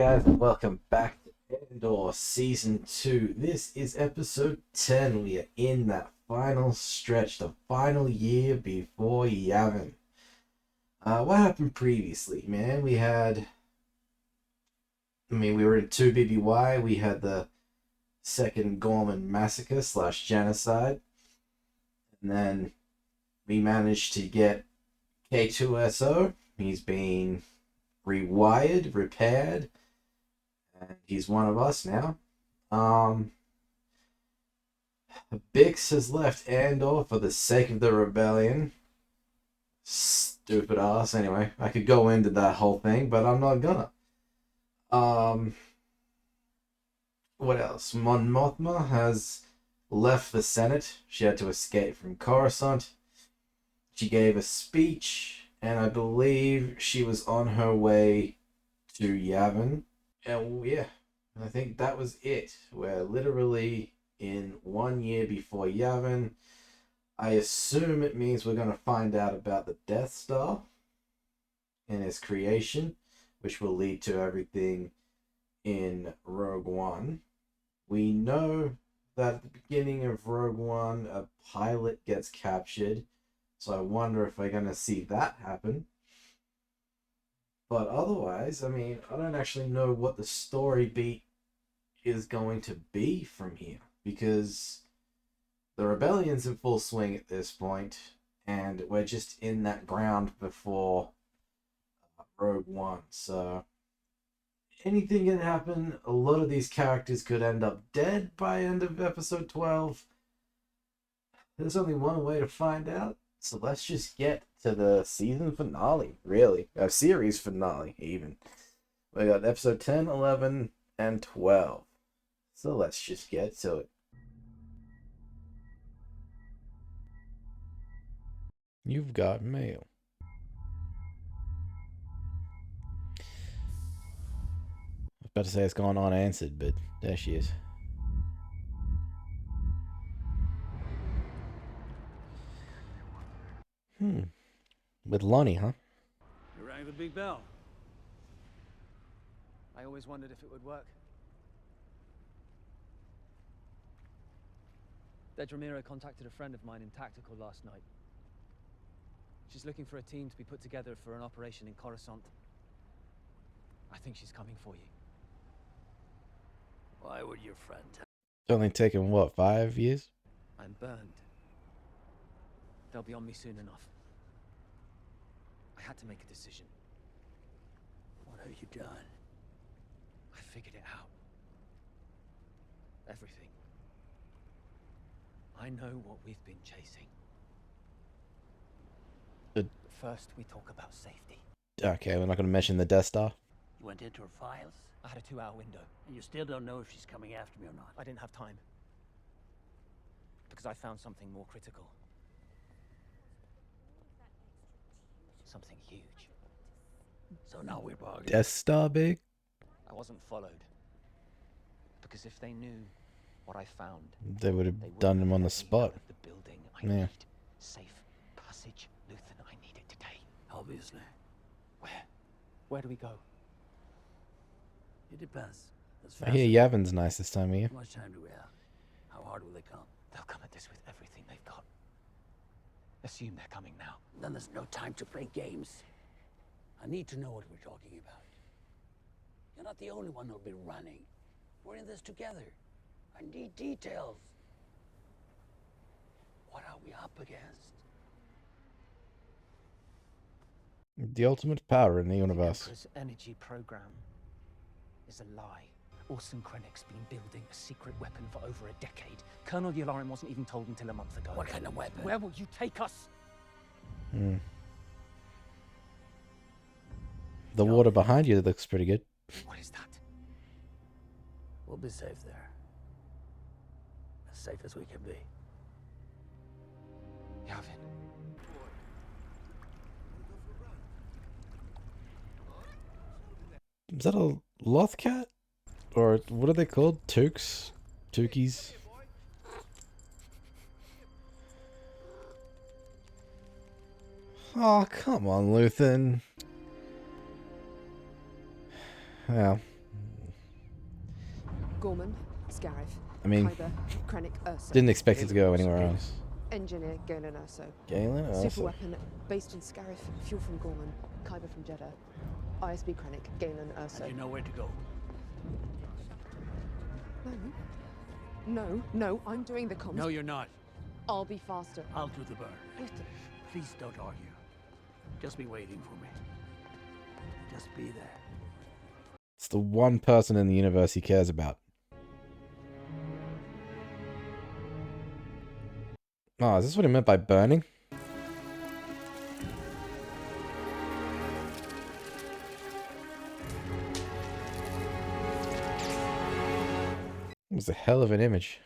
Guys, welcome back to ANDOR Season 2. This is episode 10. We are in that final stretch, the final year before Yavin. What happened previously, man? We were in 2 BBY. We had the second Gorman massacre / genocide. And then we managed to get K2SO. He's been rewired, repaired, and he's one of us now. Bix has left Andor for the sake of the rebellion. Stupid ass. Anyway, I could go into that whole thing, but I'm not gonna. What else? Mon Mothma has left the Senate. She had to escape from Coruscant. She gave a speech, and I believe she was on her way to Yavin. And yeah, I think that was it. We're literally in 1 year before Yavin. I assume it means we're going to find out about the Death Star and its creation, which will lead to everything in Rogue One. We know that at the beginning of Rogue One, a pilot gets captured, so I wonder if we're going to see that happen. But otherwise, I don't actually know what the story beat is going to be from here, because the rebellion's in full swing at this point, and we're just in that ground before Rogue One. So anything can happen. A lot of these characters could end up dead by end of episode 12. There's only one way to find out, so let's just get to the season finale, really. A series finale, even. We got episode 10, 11, and 12. So let's just get to it. You've got mail. I was about to say it's gone unanswered, but there she is. With Lonnie, huh? You rang the big bell. I always wondered if it would work. Dedramiro contacted a friend of mine in Tactical last night. She's looking for a team to be put together for an operation in Coruscant. I think she's coming for you. Why would your friend tell? It's only taken, what, 5 years? I'm burned. They'll be on me soon enough. I had to make a decision. What have you done? I figured it out. Everything. I know what we've been chasing. First, we talk about safety. Okay, we're not going to mention the Death Star. You went into her files? I had a 2-hour window. And you still don't know if she's coming after me or not? I didn't have time. Because I found something more critical. Something huge. So now we're bargaining. Death Star big? I wasn't followed. Because if they knew what I found, They would have done him on the spot. The building I Yeah. need. Safe passage. Luthen, I need it today. Obviously. Where do we go? It depends. As I fast hear as- Yavin's nice this time of year. How much time do we have? How hard will they come? They'll come at this with everything they've got. Assume they're coming now. Then there's no time to play games. I need to know what we're talking about. You're not the only one who'll be running. We're in this together. I need details. What are we up against? The ultimate power in the universe. Emperor's energy program is a lie. Orson Krennic's been building a secret weapon for over a decade. Colonel Yularen wasn't even told until a month ago. What kind of weapon? Where will you take us? The water behind you looks pretty good. What is that? We'll be safe there. As safe as we can be. Yavin. Is that a Loth cat? Or what are they called? Toques? Tookies? Oh, come on, Luthen. Well, Gorman, Scarif, I mean, Kyber, Krennic, Ursa. didn't expect it to go anywhere else. Engineer Galen Urso. Galen, Super also. weapon based in Scarif, fuel from Gorman, Kyber from Jeddah. ISB Krennic, Galen Urso. You know where to go. No, I'm doing the comms. No, you're not. I'll be faster. I'll do the burn. Please don't argue. Just be waiting for me. Just be there. It's the one person in the universe he cares about. Oh, is this what he meant by burning? It was a hell of an image.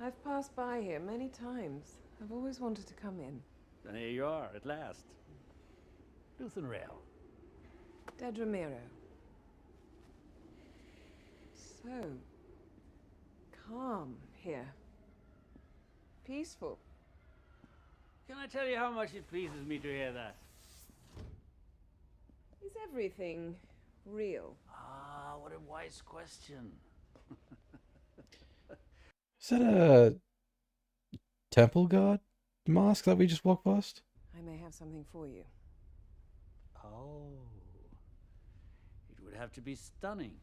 I've passed by here many times. I've always wanted to come in. And here you are, at last. Luthen Rail. Dead Ramiro. So calm here. Peaceful. Can I tell you how much it pleases me to hear that? Is everything real? Ah, what a wise question. Is that a temple guard mask that we just walked past? I may have something for you. Oh. It would have to be stunning.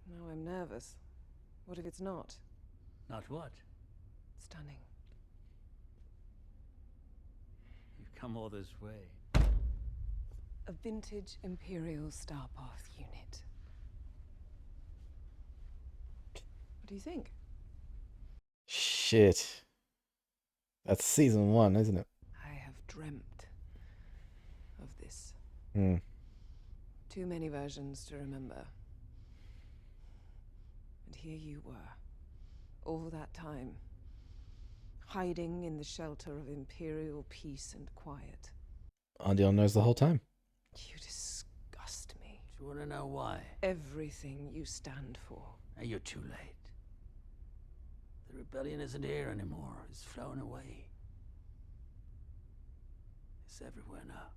Now I'm nervous. What if it's not? Not what? Stunning. You've come all this way. A vintage Imperial Starpath unit. What do you think? Shit. That's season 1, isn't it? I have dreamt of this. Hmm. Too many versions to remember. And here you were, all that time, hiding in the shelter of Imperial peace and quiet. Andion knows the whole time. You disgust me. Do you want to know why? Everything you stand for. Now you're too late. The rebellion isn't here anymore. It's flown away. It's everywhere now.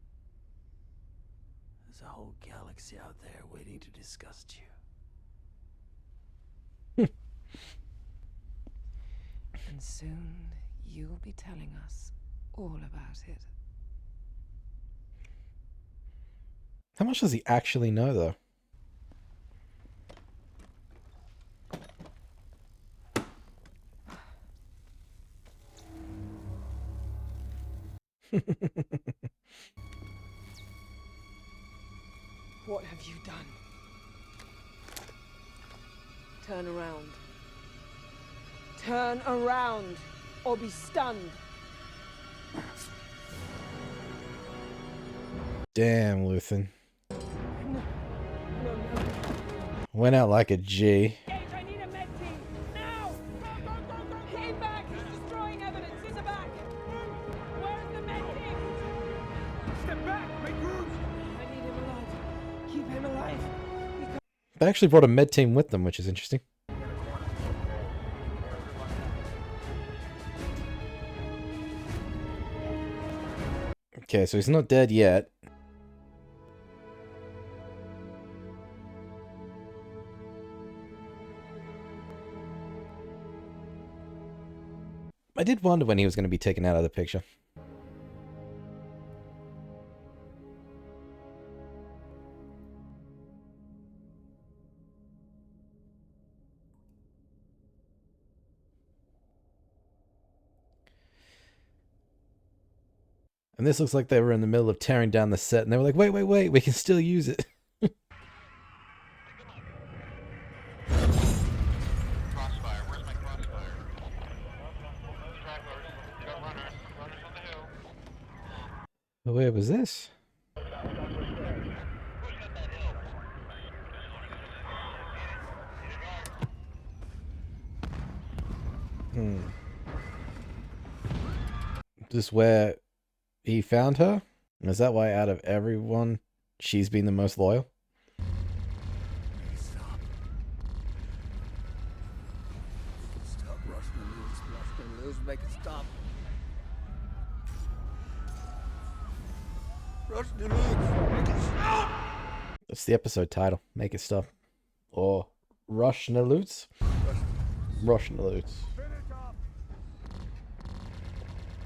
There's a whole galaxy out there waiting to disgust you. And soon you'll be telling us all about it. How much does he actually know, though? What have you done? Turn around. Turn around, or be stunned. Damn, Luthen. No. Went out like a G. Gage, I need a med team! Now! Go! Hit him back! He's destroying evidence! He's back! Where's the med team? Step back! Make room! I need him alive. Keep him alive. They actually brought a med team with them, which is interesting. Okay, so he's not dead yet. I did wonder when he was going to be taken out of the picture. And this looks like they were in the middle of tearing down the set, and they were like, wait, we can still use it. Crossfire, where's my crossfire? Stragglers, we got runners on the hill. Where was this? Who's got that hill? Is this where he found her? And is that why out of everyone, she's been the most loyal? Stop. Stop, Rosh and lose, make it stop. Rosh and lose, make it stop! That's the episode title. Make it stop. Or Rosh Luts? Rosh Luts.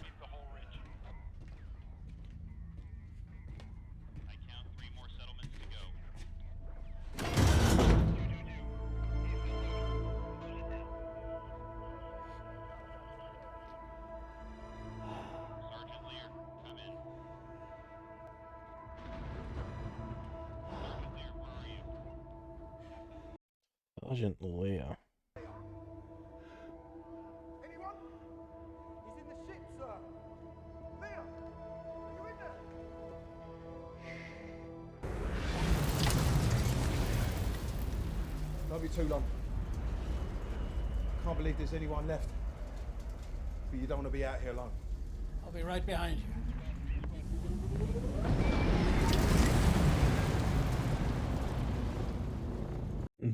Keep the whole ridge. I count 3 more settlements to go. Sergeant Lear, come in. Sergeant Lear, where are you? Sergeant Lear. Anyone? He's in the ship, sir. Leah, are you in there? Won't be too long. Can't believe there's anyone left. But you don't want to be out here alone. I'll be right behind you.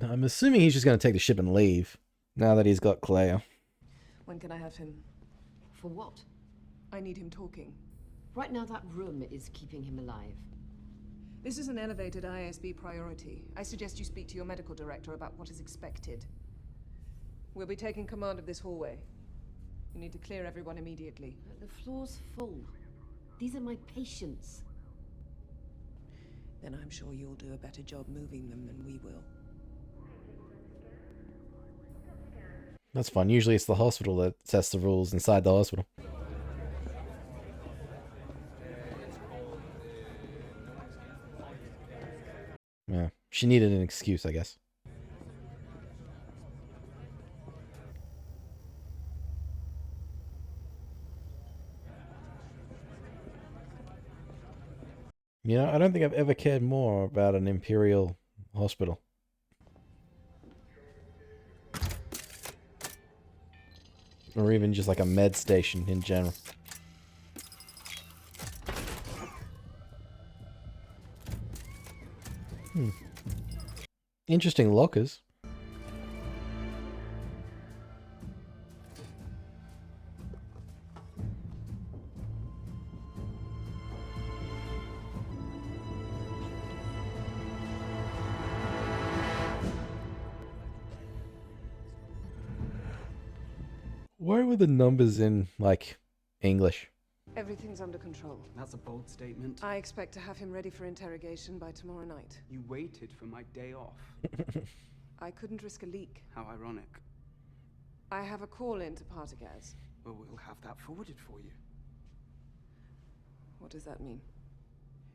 I'm assuming he's just going to take the ship and leave now that he's got Claire. When can I have him? For what? I need him talking. Right now that room is keeping him alive. This is an elevated ISB priority. I suggest you speak to your medical director about what is expected. We'll be taking command of this hallway. You need to clear everyone immediately. The floor's full. These are my patients. Then I'm sure you'll do a better job moving them than we will. That's fun. Usually it's the hospital that sets the rules inside the hospital. Yeah, she needed an excuse, I guess. You know, I don't think I've ever cared more about an Imperial hospital. Or even just like a med station in general. Interesting lockers. Why were the numbers in, like, English? Everything's under control. That's a bold statement. I expect to have him ready for interrogation by tomorrow night. You waited for my day off. I couldn't risk a leak. How ironic. I have a call in to Partagaz. Well, we'll have that forwarded for you. What does that mean?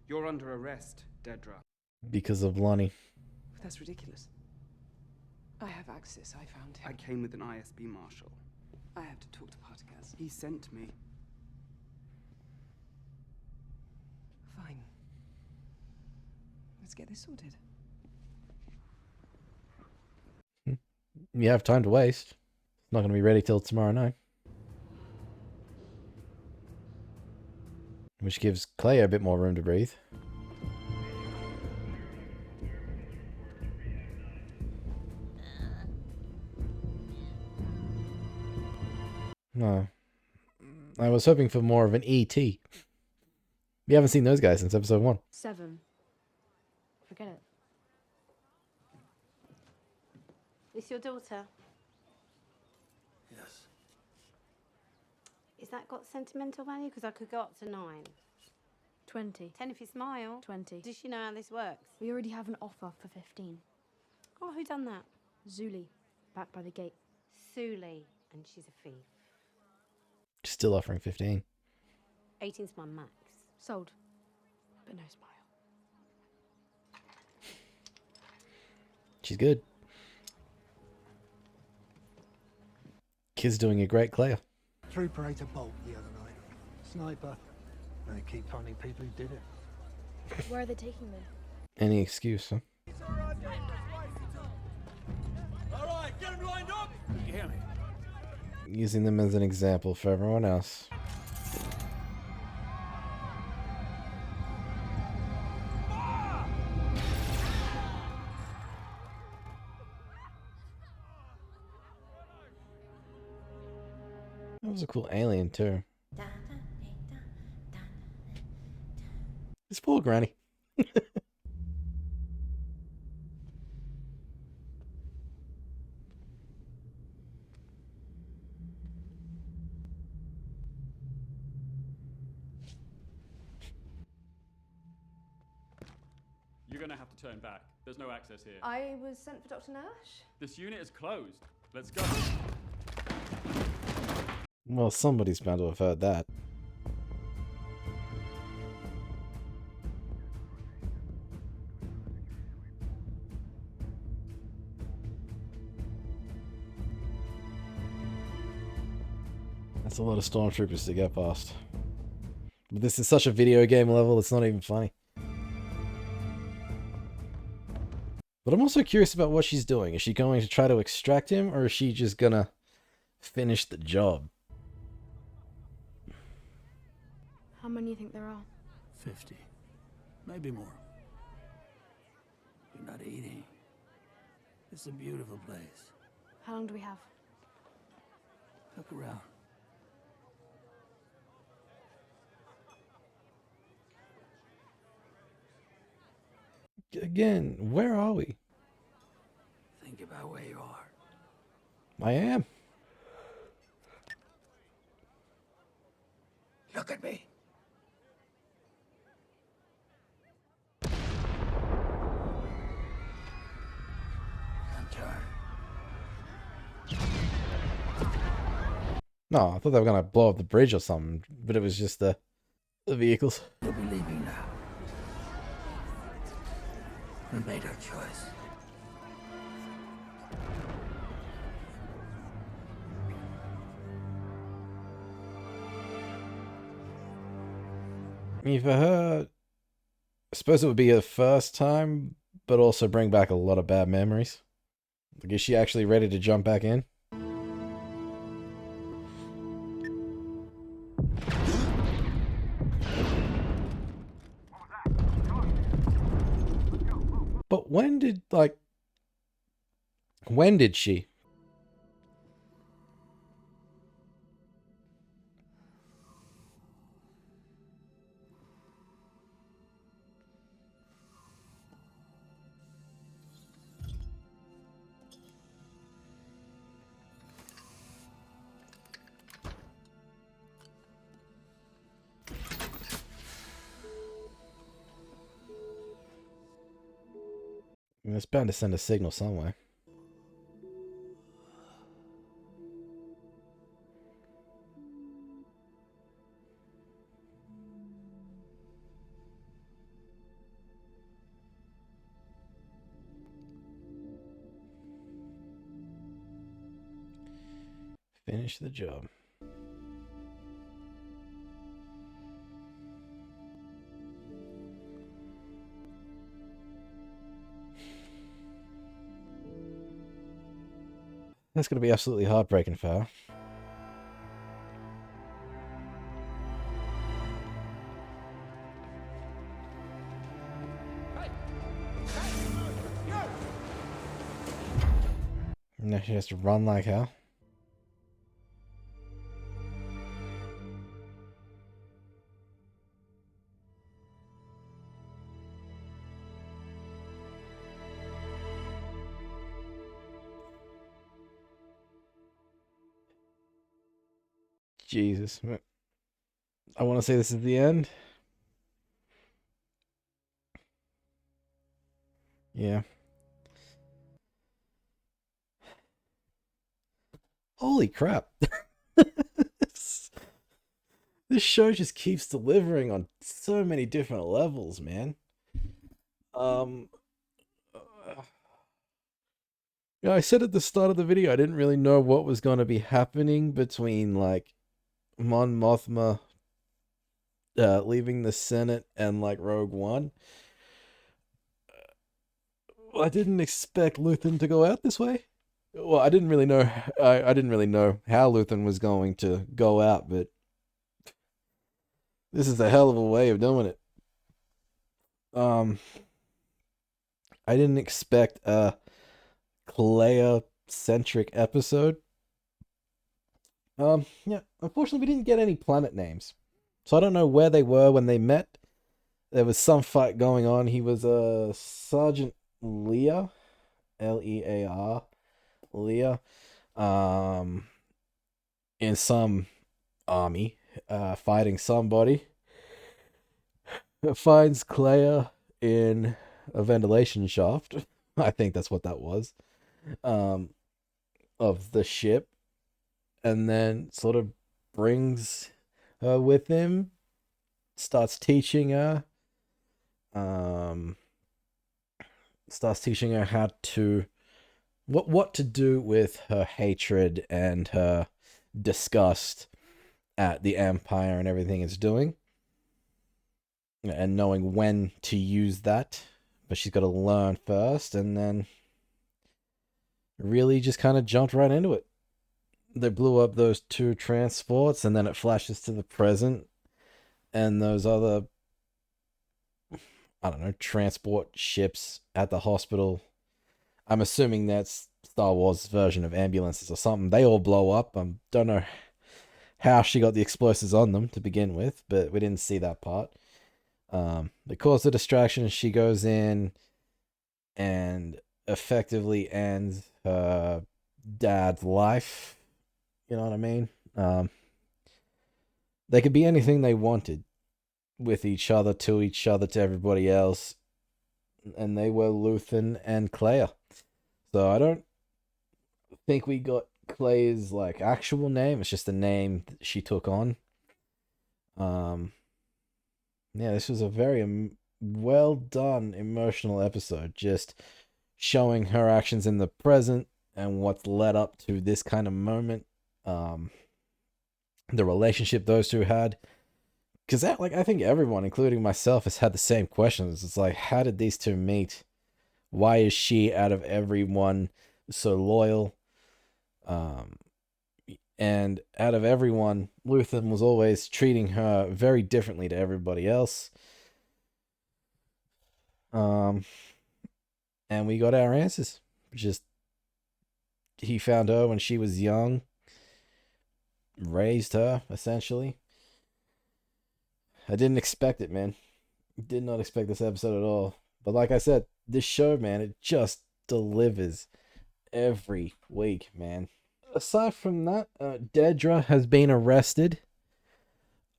You're under arrest, Dedra. Because of Lonnie. That's ridiculous. I have access. I found him. I came with an ISB marshal. I have to talk to Partagaz. He sent me. Fine. Let's get this sorted. You have time to waste. It's not going to be ready till tomorrow night. Which gives Clay a bit more room to breathe. No. I was hoping for more of an E.T. We haven't seen those guys since episode 1. 7. Forget it. This your daughter? Yes. Is that got sentimental value? Because I could go up to 9. 20. 10 if you smile. 20. Does she know how this works? We already have an offer for 15. Oh, who done that? Zuli, back by the gate. Suli, and she's a thief. Still offering 15. 18's my max. Sold. But no smile. She's good. Kid's doing a great Claire. Trooper ate a bolt the other night. Sniper. They keep finding people who did it. Where are they taking them? Any excuse, huh? Alright, get him lined up! You hear me? Using them as an example for everyone else. That was a cool alien too. It's poor Granny. You're gonna have to turn back. There's no access here. I was sent for Dr. Nash. This unit is closed. Let's go. Well, somebody's bound to have heard that. That's a lot of stormtroopers to get past. But this is such a video game level, it's not even funny. But I'm also curious about what she's doing. Is she going to try to extract him, or is she just gonna finish the job? How many do you think there are? 50. Maybe more. You're not eating. It's a beautiful place. How long do we have? Look around. Again, where are we? Think about where you are. I am. Look at me. And turn. No, I thought they were gonna blow up the bridge or something, but it was just the vehicles. We'll be leaving now. We made our choice. I mean, for her, I suppose it would be her first time, but also bring back a lot of bad memories. Like, is she actually ready to jump back in? But when did she? I mean, it's bound to send a signal somewhere. Finish the job. That's going to be absolutely heartbreaking for her. Now she has to run like hell. Jesus. I want to say this is the end. Yeah. Holy crap. This show just keeps delivering on so many different levels, man. Yeah, I said at the start of the video I didn't really know what was going to be happening between, like, Mon Mothma leaving the Senate and, like, Rogue One. I didn't expect Luthen to go out this way. Well, I didn't really know. I didn't really know how Luthen was going to go out, but this is a hell of a way of doing it. I didn't expect a Clea-centric episode. Yeah, unfortunately we didn't get any planet names. So I don't know where they were when they met. There was some fight going on. He was Sergeant Leia, Lear, Leia, in some army, fighting somebody. Finds Clea in a ventilation shaft. I think that's what that was. Of the ship, and then sort of brings her with him, starts teaching her how to what to do with her hatred and her disgust at the Empire and everything it's doing, and knowing when to use that. But she's got to learn first, and then really just kind of jumped right into it. They blew up those 2 transports, and then it flashes to the present, and those other, I don't know, transport ships at the hospital. I'm assuming that's Star Wars' version of ambulances or something. They all blow up. I don't know how she got the explosives on them to begin with, but we didn't see that part. They cause a distraction. She goes in and effectively ends her dad's life. You know what I mean? They could be anything they wanted with each other, to everybody else. And they were Luthen and Claire. So I don't think we got Claire's like actual name. It's just the name she took on. Yeah, this was a very well done emotional episode, just showing her actions in the present and what's led up to this kind of moment. The relationship those 2 had, because that, like, I think everyone, including myself, has had the same questions. It's like, how did these 2 meet? Why is she, out of everyone, so loyal? And out of everyone, Luthen was always treating her very differently to everybody else. And we got our answers. Just, he found her when she was young, raised her, essentially. I didn't expect it, man. Did not expect this episode at all. But like I said, this show, man, it just delivers every week, man. Aside from that, Dedra has been arrested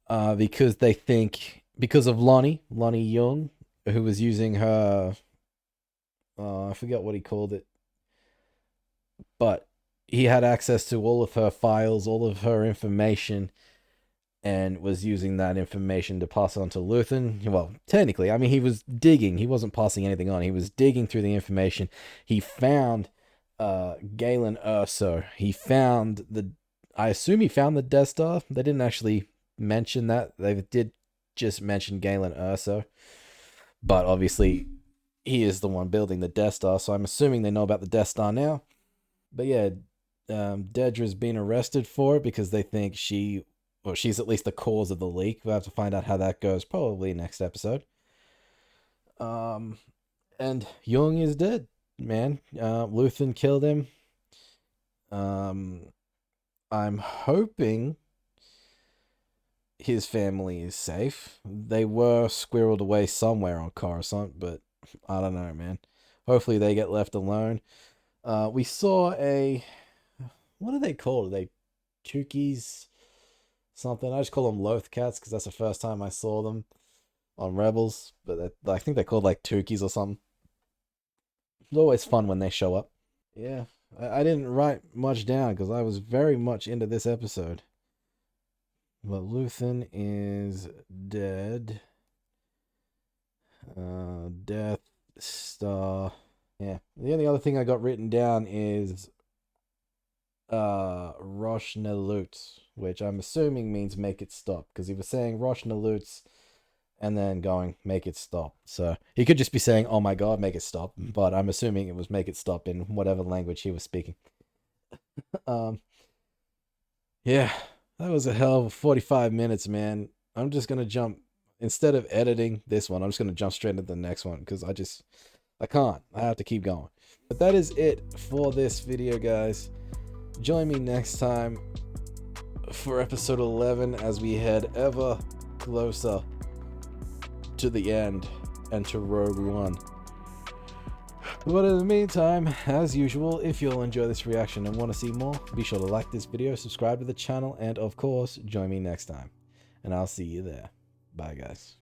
because they think, because of Lonnie Young, who was using her, I forget what he called it, but he had access to all of her files, all of her information, and was using that information to pass on to Luthen. Well, technically, I mean, he was digging. He wasn't passing anything on. He was digging through the information. He found Galen Erso. He found I assume he found the Death Star. They didn't actually mention that. They did just mention Galen Erso. But obviously, he is the one building the Death Star, so I'm assuming they know about the Death Star now. But yeah, Dedra's been arrested for it because they think she's at least the cause of the leak. We'll have to find out how that goes probably next episode. And Jung is dead, man. Luthen killed him. I'm hoping his family is safe. They were squirreled away somewhere on Coruscant, but I don't know, man. Hopefully they get left alone. We saw what are they called? Are they Tukis? Something. I just call them Loth Cats because that's the first time I saw them on Rebels. But I think they're called like Tukis or something. It's always fun when they show up. Yeah. I didn't write much down because I was very much into this episode. But Luthen is dead. Death Star. Yeah. The only other thing I got written down is Rosh Luts, which I'm assuming means make it stop, because he was saying Rosh Luts and then going make it stop. So he could just be saying, oh my god, make it stop, but I'm assuming it was make it stop in whatever language he was speaking. Yeah, that was a hell of 45 minutes, man. I'm just gonna jump, instead of editing this one, I'm just gonna jump straight into the next one because I can't. I have to keep going. But that is it for this video, guys. Join me next time for episode 11 as we head ever closer to the end and to Rogue One. But in the meantime, as usual, if you'll enjoy this reaction and want to see more, be sure to like this video, subscribe to the channel, and of course, join me next time. And I'll see you there. Bye, guys.